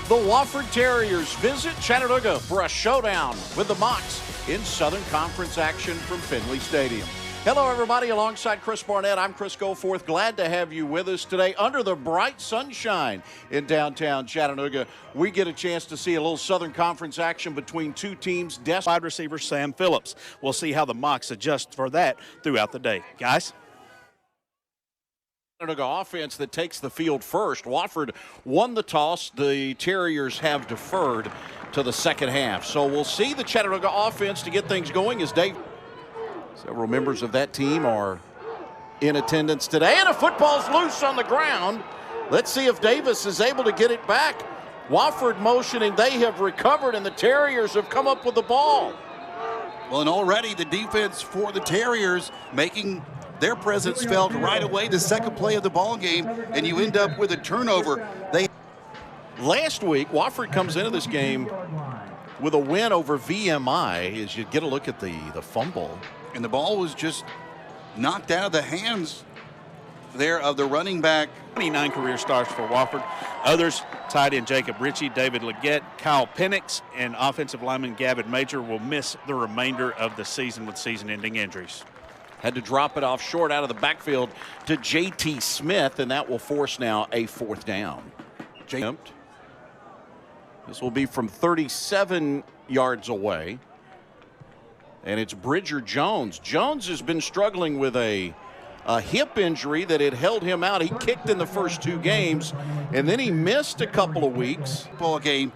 The Wofford Terriers visit Chattanooga for a showdown with the Mocs in Southern Conference action from Finley Stadium. Hello, everybody. Alongside Chris Barnett, I'm Chris Goforth. Glad to have you with us today under the bright sunshine in downtown Chattanooga. We get a chance to see a little Southern Conference action between two teams. Wide receiver Sam Phillips. We'll see how the Mocs adjust for that throughout the day. Guys? Chattanooga offense that takes the field first. Wofford won the toss. The Terriers have deferred to the second half. So we'll see the Chattanooga offense to get things going as Dave. Several members of that team are in attendance today, and a football's loose on the ground. Let's see if Davis is able to get it back. Wofford motioning, they have recovered, and the Terriers have come up with the ball. Well, and already the defense for the Terriers making their presence felt right away, the second play of the ball game, and you end up with a turnover. Last week, Wofford comes into this game with a win over VMI as you get a look at the fumble. And the ball was just knocked out of the hands there of the running back. 29 career starts for Wofford. Others, tight end Jacob Ritchie, David Leggett, Kyle Penix, and offensive lineman Gavin Major will miss the remainder of the season with season-ending injuries. Had to drop it off short out of the backfield to J.T. Smith, and that will force now a fourth down. This will be from 37 yards away. And it's Bridger Jones. Jones has been struggling with a hip injury that had held him out. He kicked in the first two games, and then he missed a couple of weeks. Ball game.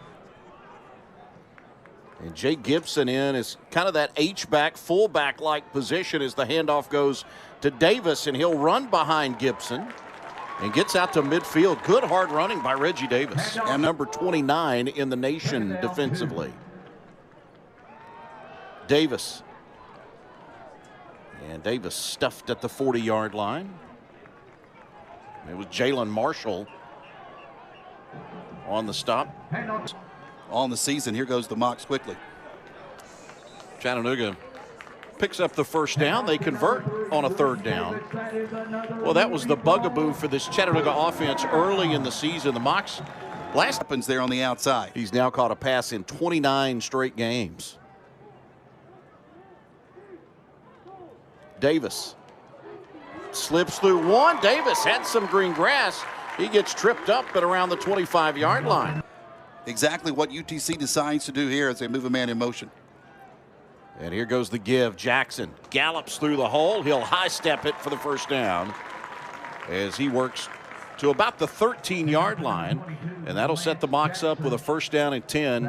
And Jake Gibson in is kind of that H-back, fullback-like position as the handoff goes to Davis, and he'll run behind Gibson and gets out to midfield. Good hard running by Reggie Davis, and number 29 in the nation defensively. Davis. And Davis stuffed at the 40-yard line. It was Jalen Marshall on the stop. On the season, here goes the Mocs quickly. Chattanooga picks up the first down. They convert on a third down. Well, that was the bugaboo for this Chattanooga offense early in the season. The Mocs last happens there on the outside. He's now caught a pass in 29 straight games. Davis slips through one. Davis had some green grass. He gets tripped up at around the 25-yard line. Exactly what UTC decides to do here as they move a man in motion. And here goes the give. Jackson gallops through the hole. He'll high step it for the first down as he works to about the 13-yard line. And that'll set the Mocs up with a first down and 10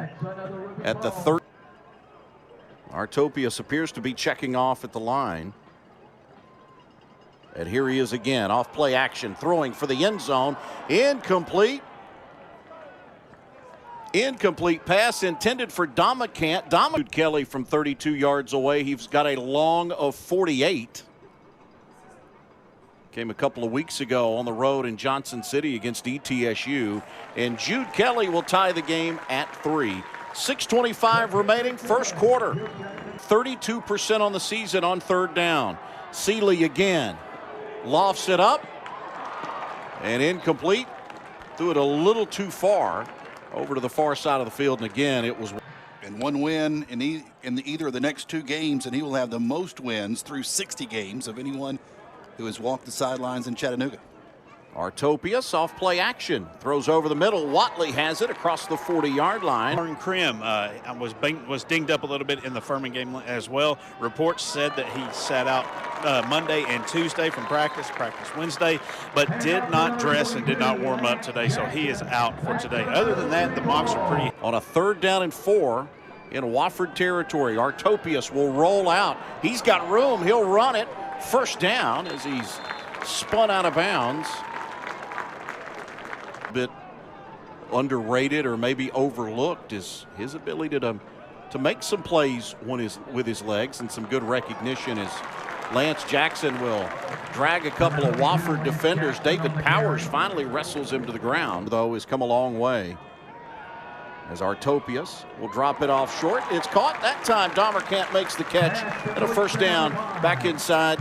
at the 30. Artopius appears to be checking off at the line. And here he is again, off play action, throwing for the end zone. Incomplete. Incomplete pass intended for Domicant. Kelly from 32 yards away. He's got a long of 48. Came a couple of weeks ago on the road in Johnson City against ETSU. And Jude Kelly will tie the game at 3. 6:25 remaining, first quarter. 32% on the season on third down. Seeley again. Lofts it up. And incomplete. Threw it a little too far over to the far side of the field. And again, it was. And one win in either of the next two games, and he will have the most wins through 60 games of anyone who has walked the sidelines in Chattanooga. Artopius off play action, throws over the middle. Watley has it across the 40-yard line. Aaron Krim was dinged up a little bit in the Furman game as well. Reports said that he sat out Monday and Tuesday from practice Wednesday, but did not dress and did not warm up today, so he is out for today. Other than that, the Mocs are pretty. On a third down and 4 in Wofford territory, Artopius will roll out. He's got room. He'll run it. First down as he's spun out of bounds. Bit underrated or maybe overlooked is his ability to make some plays with his legs, and some good recognition as Lance Jackson will drag a couple of Wofford defenders. David Powers finally wrestles him to the ground, though has come a long way. As Artopius will drop it off short. It's caught that time. Domicant makes the catch and a first down back inside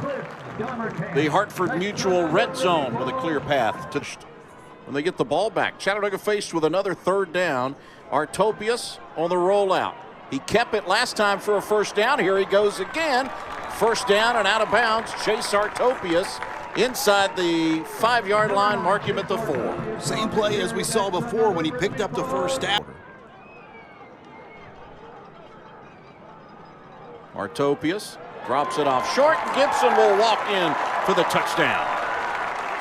the Hartford Mutual red zone with a clear path to when they get the ball back. Chattanooga faced with another third down. Artopius on the rollout. He kept it last time for a first down. Here he goes again. First down and out of bounds. Chase Artopius inside the 5-yard line. Mark him at the 4. Same play as we saw before when he picked up the first down. Artopius drops it off short. Gibson will walk in for the touchdown.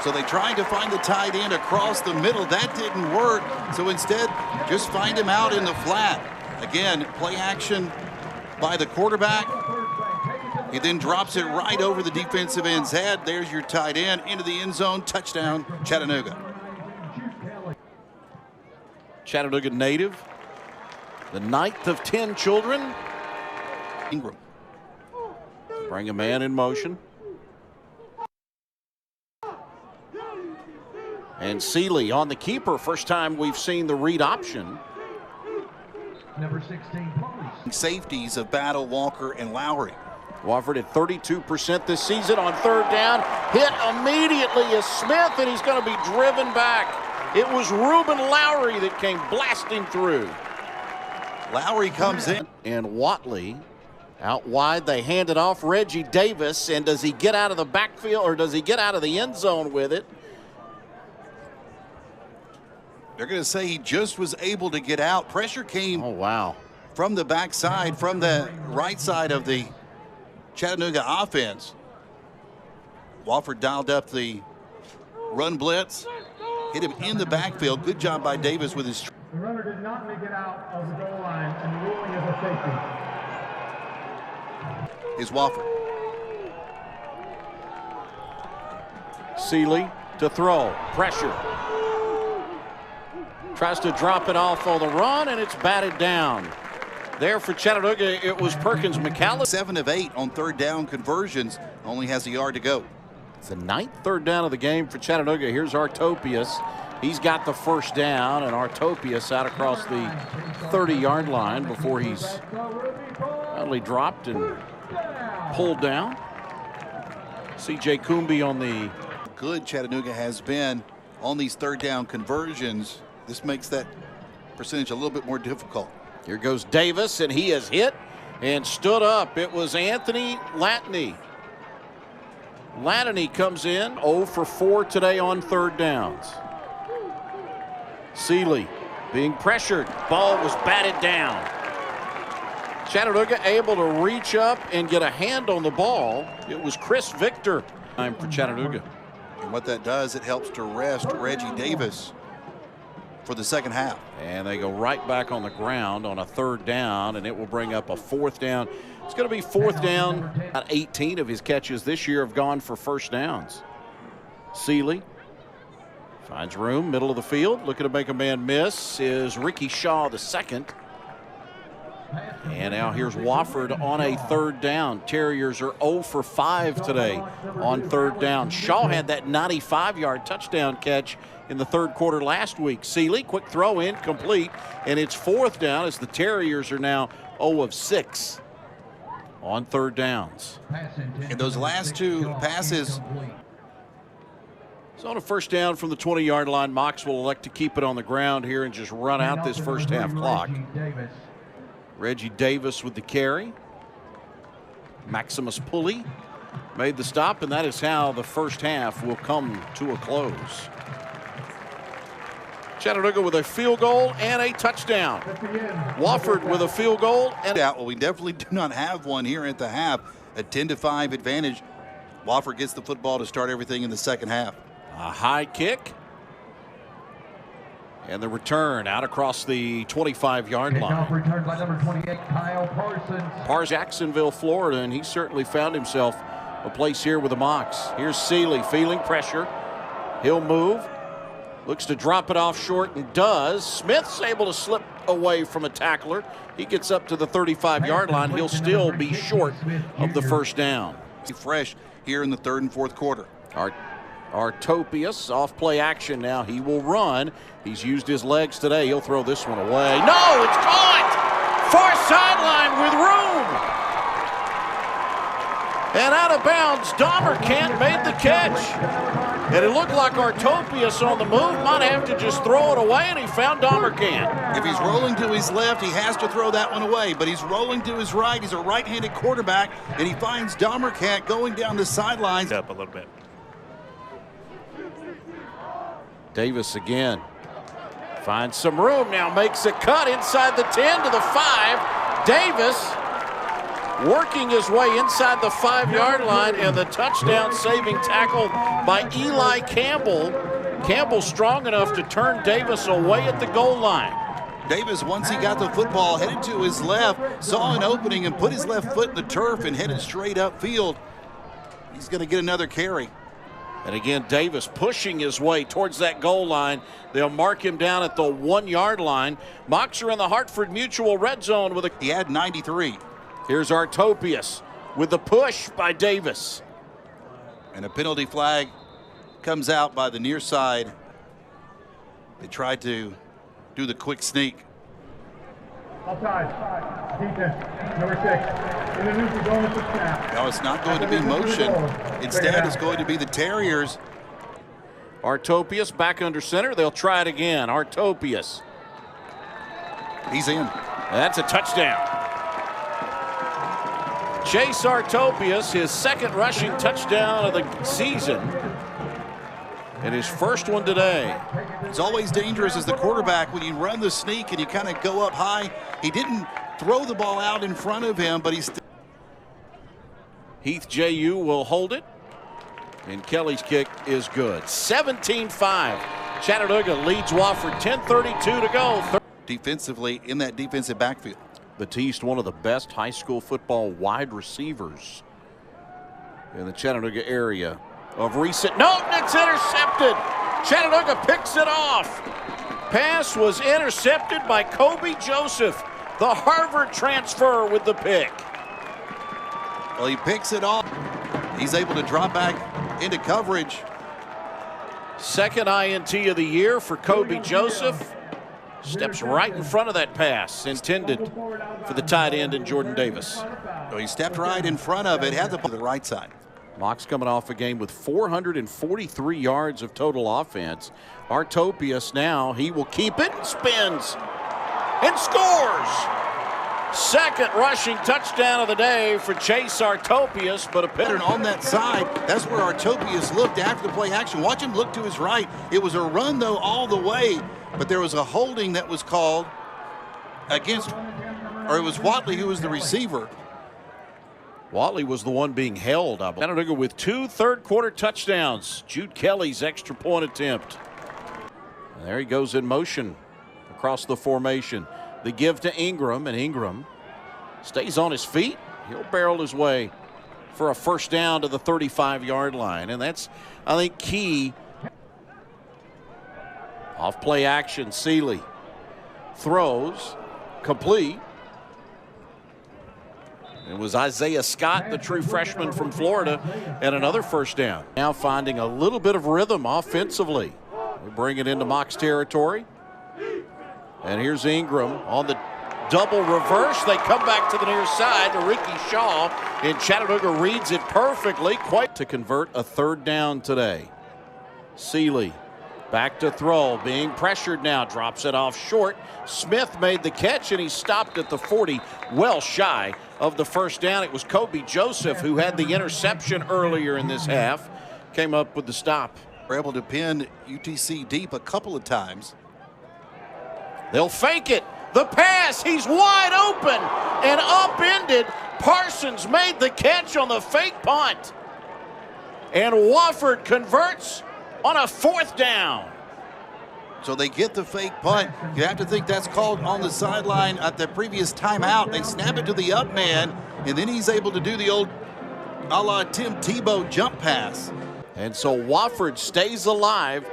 So they tried to find the tight end across the middle. That didn't work. So instead, just find him out in the flat. Again, play action by the quarterback. He then drops it right over the defensive end's head. There's your tight end into the end zone. Touchdown, Chattanooga. Chattanooga native, the 9th of 10 children. Ingram. Bring a man in motion. And Seeley on the keeper. First time we've seen the read option. Number 16, safeties of Battle, Walker, and Lowry. Wofford at 32% this season on third down. Hit immediately is Smith, and he's going to be driven back. It was Reuben Lowry that came blasting through. Lowry comes in. And Watley out wide. They hand it off. Reggie Davis, and does he get out of the backfield, or does he get out of the end zone with it? They're going to say he just was able to get out. Pressure came from the backside, from the right side of the Chattanooga offense. Wofford dialed up the run blitz, hit him in the backfield. Good job by Davis with his. The runner did not make it out of the goal line, and the ruling is a safety. Is Wofford. Seeley to throw. Pressure. Tries to drop it off on the run, and it's batted down. There for Chattanooga, it was Perkins McCallum. 7 of 8 on third down conversions. Only has a yard to go. It's the 9th third down of the game for Chattanooga. Here's Artopius. He's got the first down, and Artopius out across the 30-yard line before he's finally dropped and pulled down. C.J. Coombe on the. Good Chattanooga has been on these third down conversions. This makes that percentage a little bit more difficult. Here goes Davis, and he is hit and stood up. It was Anthony Latney. Latney comes in 0 for 4 today on third downs. Seeley being pressured. Ball was batted down. Chattanooga able to reach up and get a hand on the ball. It was Chris Victor. Time for Chattanooga. And what that does, it helps to rest Reggie Davis for the second half. And they go right back on the ground on a third down, and it will bring up a fourth down. It's going to be fourth down. About 18 of his catches this year have gone for first downs. Seeley finds room, middle of the field, looking to make a man miss is Ricky Shaw the second. And now here's Wofford on a third down. Terriers are 0 for 5 today on third down. Shaw had that 95-yard touchdown catch in the third quarter last week. Seeley, quick throw in, complete, and it's fourth down as the Terriers are now 0 of 6 on third downs. And those last two passes. So on a first down from the 20-yard line, Mox will elect to keep it on the ground here and just run out this first half clock. Reggie Davis with the carry. Maximus Pulley made the stop, and that is how the first half will come to a close. Chattanooga with a field goal and a touchdown. Wofford with a field goal. And well, we definitely do not have one here at the half. A 10-5 advantage. Wofford gets the football to start everything in the second half. A high kick. And the return out across the 25-yard line. Returned by number 28, Kyle Parsons. Jacksonville, Florida, and he certainly found himself a place here with the Mocs. Here's Seeley feeling pressure. He'll move. Looks to drop it off short and does. Smith's able to slip away from a tackler. He gets up to the 35-yard line. He'll still be short of the first down. Fresh here in the third and fourth quarter. Artopius off play action now. He will run. He's used his legs today. He'll throw this one away. No, it's caught! Far sideline with room. And out of bounds, Dahmer can't make the catch. And it looked like Artopius on the move might have to just throw it away, and he found Domercan. If he's rolling to his left, he has to throw that one away, but he's rolling to his right. He's a right-handed quarterback, and he finds Domercan going down the sidelines. Up a little bit. Davis again finds some room now, makes a cut inside the 10 to the 5. Davis working his way inside the 5-yard line, and the touchdown saving tackle by Eli Campbell. Campbell strong enough to turn Davis away at the goal line. Davis, once he got the football, headed to his left, saw an opening and put his left foot in the turf and headed straight upfield. He's going to get another carry. And again, Davis pushing his way towards that goal line. They'll mark him down at the 1-yard line. Mocs are in the Hartford Mutual red zone with a... He had 93. Here's Artopius with the push by Davis. And a penalty flag comes out by the near side. They tried to do the quick sneak. Outside. Defense. Number 6. In the neutral zone at the snap. No, it's not going to be motion. Instead, it's going to be the Terriers. Artopius back under center. They'll try it again. Artopius. He's in. That's a touchdown. Chase Artopius, his second rushing touchdown of the season, and his first one today. It's always dangerous as the quarterback when you run the sneak and you kind of go up high. He didn't throw the ball out in front of him, but he's... Heath J.U. will hold it, and Kelly's kick is good. 17-5. Chattanooga leads Wofford. 10:32 to go. Defensively in that defensive backfield. Batiste, one of the best high school football wide receivers in the Chattanooga area of recent. No, it's intercepted. Chattanooga picks it off. Pass was intercepted by Kobe Joseph, the Harvard transfer, with the pick. Well, he picks it off. He's able to drop back into coverage. Second INT of the year for Kobe Joseph. Steps right in front of that pass intended for the tight end in Jordan Davis. So he stepped right in front of it, had the ball to the right side. Mocs coming off a game with 443 yards of total offense. Artopius now, he will keep it, spins, and scores. Second rushing touchdown of the day for Chase Artopius, but a pattern on that side. That's where Artopius looked after the play action. Watch him look to his right. It was a run, though, all the way, but there was a holding that was called against, or it was Watley who was the receiver. Watley was the one being held. Chattanooga with 2 third-quarter touchdowns. Jude Kelly's extra point attempt. And there he goes in motion across the formation. The give to Ingram, and Ingram stays on his feet. He'll barrel his way for a first down to the 35-yard line, and that's, I think, key. Off play action, Seeley throws, complete. It was Isaiah Scott, the true freshman from Florida, and another first down. Now finding a little bit of rhythm offensively. We bring it into Mocs territory. And here's Ingram on the double reverse. They come back to the near side to Ricky Shaw, and Chattanooga reads it perfectly, quite to convert a third down today. Seeley back to throw, being pressured now, drops it off short. Smith made the catch, and he stopped at the 40, well shy of the first down. It was Kobe Joseph who had the interception earlier in this half, came up with the stop. We're able to pin UTC deep a couple of times. They'll fake it. The pass, he's wide open and upended. Parsons made the catch on the fake punt. And Wofford converts on a fourth down. So they get the fake punt. You have to think that's called on the sideline at the previous timeout. They snap it to the up man, and then he's able to do the old a la Tim Tebow jump pass. And so Wofford stays alive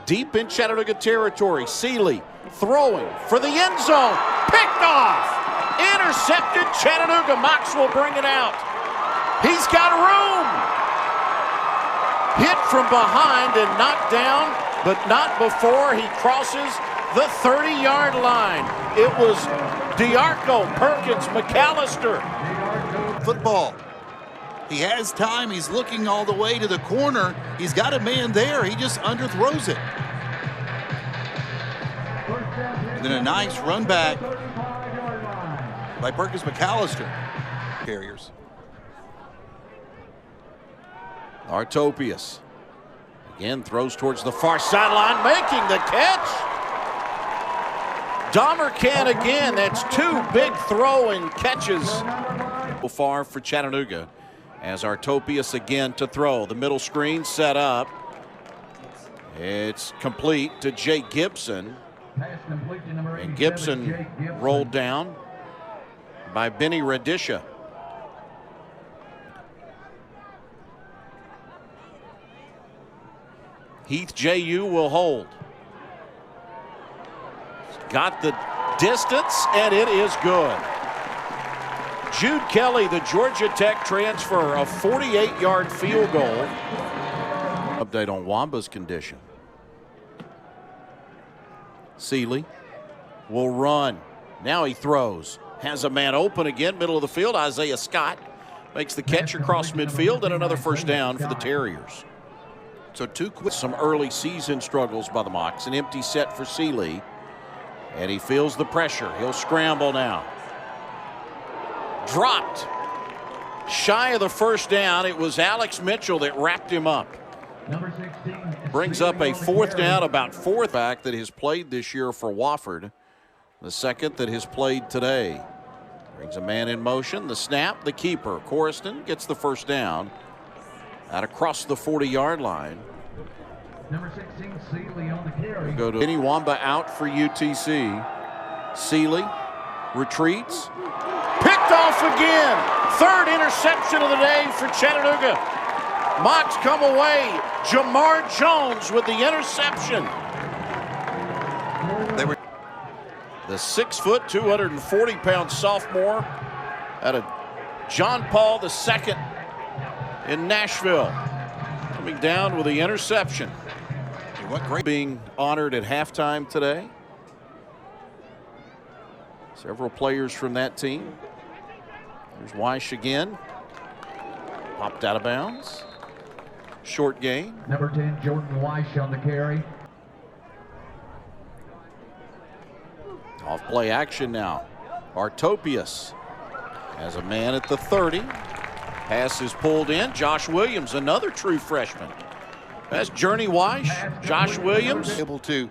deep in Chattanooga territory. Seeley throwing for the end zone, picked off, intercepted. Chattanooga. Mocs will bring it out. He's got room. Hit from behind and knocked down, but not before he crosses the 30-yard line. It was DeArco, Perkins, McAllister. Football. He has time. He's looking all the way to the corner. He's got a man there. He just underthrows it. And then a nice run back by Perkins McAllister. Carriers. Artopius again throws towards the far sideline, making the catch. Dahmer can again. That's two big throw and catches so far for Chattanooga. As Artopius again to throw. The middle screen set up. It's complete to Jay Gibson. And Gibson rolled down by Benny Radisha. Heath J.U. will hold. Got the distance, and it is good. Jude Kelly, the Georgia Tech transfer, a 48-yard field goal. Update on Wamba's condition. Seeley will run. Now he throws. Has a man open again, middle of the field. Isaiah Scott makes the catch across midfield, and another first down for the Terriers. So some early season struggles by the Mocs. An empty set for Seeley. And he feels the pressure. He'll scramble now. Dropped. Shy of the first down. It was Alex Mitchell that wrapped him up. Number 16. Brings up a fourth down, about fourth back that has played this year for Wofford. The second that has played today. Brings a man in motion. The snap, the keeper. Corriston gets the first down. Out across the 40-yard line. Number 16, Seeley on the carry. Go to Benny Wamba out for UTC. Seeley retreats. Picked off again. Third interception of the day for Chattanooga. Mocs come away. Jamar Jones with the interception. The 6', 240-pound sophomore out of John Paul II in Nashville. Coming down with the interception. What great being honored at halftime today. Several players from that team. There's Weish again. Popped out of bounds. Short gain. Number 10, Jordan Weish on the carry. Off play action now. Artopius has a man at the 30. Pass is pulled in. Josh Williams, another true freshman. That's Journey Weish, Josh Williams. able to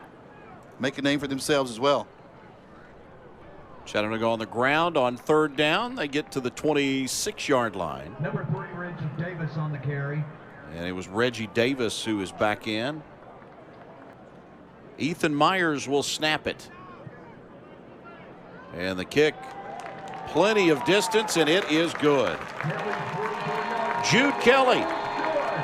make a name for themselves as well. Chattanooga on the ground on third down. They get to the 26-yard line. Number 3, Reggie Davis on the carry. And it was Reggie Davis who is back in. Ethan Myers will snap it. And the kick, plenty of distance, and it is good. Jude Kelly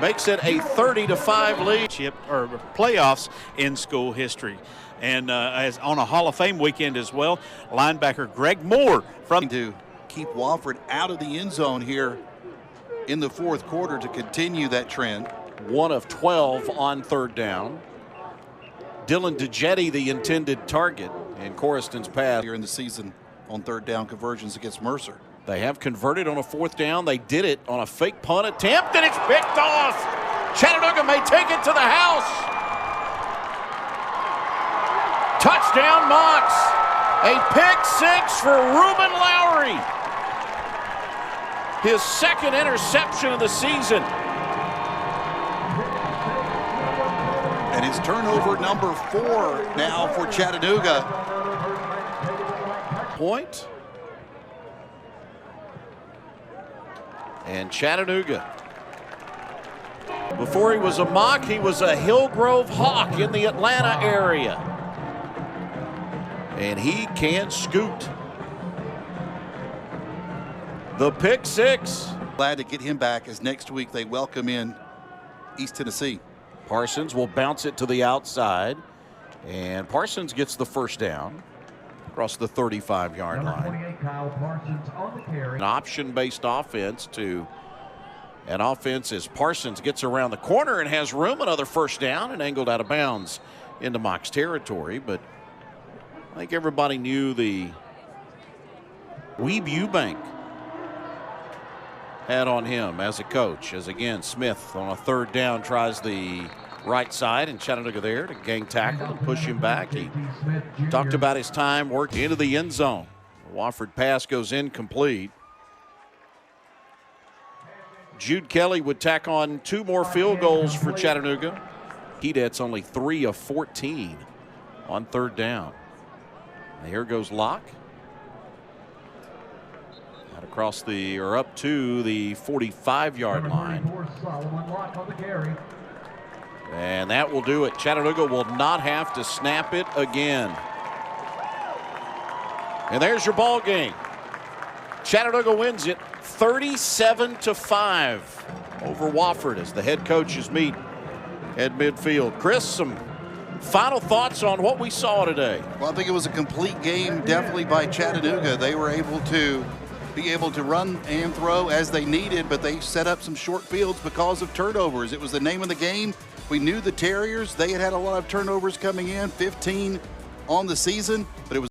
makes it a 30-5 lead. Or playoffs in school history. And as on a Hall of Fame weekend as well, linebacker Greg Moore from to keep Wofford out of the end zone here in the fourth quarter to continue that trend. 1 of 12 on third down. Dylan DeJetti, the intended target, and Corriston's pass here in the season on third down conversions against Mercer. They have converted on a fourth down. They did it on a fake punt attempt, and it's picked off. Chattanooga may take it to the house. Touchdown, Mocs. A pick six for Ruben Lowry. His second interception of the season. And it's turnover number 4 now for Chattanooga. Point. And Chattanooga. Before he was a Moc, he was a Hillgrove Hawk in the Atlanta area. And he can scoot. The pick six. Glad to get him back as next week they welcome in East Tennessee. Parsons will bounce it to the outside. And Parsons gets the first down across the 35-yard line. 28, Kyle Parsons on the carry. An option-based offense to an offense as Parsons gets around the corner and has room. Another first down and angled out of bounds into Mocs territory. But I think everybody knew the Weeb Eubank had on him as a coach, as again Smith on a third down tries the right side, and Chattanooga there to gang tackle and push him back. He talked about his time working into the end zone. The Wofford pass goes incomplete. Jude Kelly would tack on 2 more field goals for Chattanooga. Keydet's only 3 of 14 on third down. And here goes Locke. Out across the, or up to the 45-yard line. And that will do it. Chattanooga will not have to snap it again. And there's your ball game. Chattanooga wins it 37-5 over Wofford as the head coaches meet at midfield. Chris, some final thoughts on what we saw today? Well, I think it was a complete game, definitely by Chattanooga. They were able to run and throw as they needed, but they set up some short fields because of turnovers. It was the name of the game. We knew the Terriers. They had a lot of turnovers coming in, 15 on the season, but it was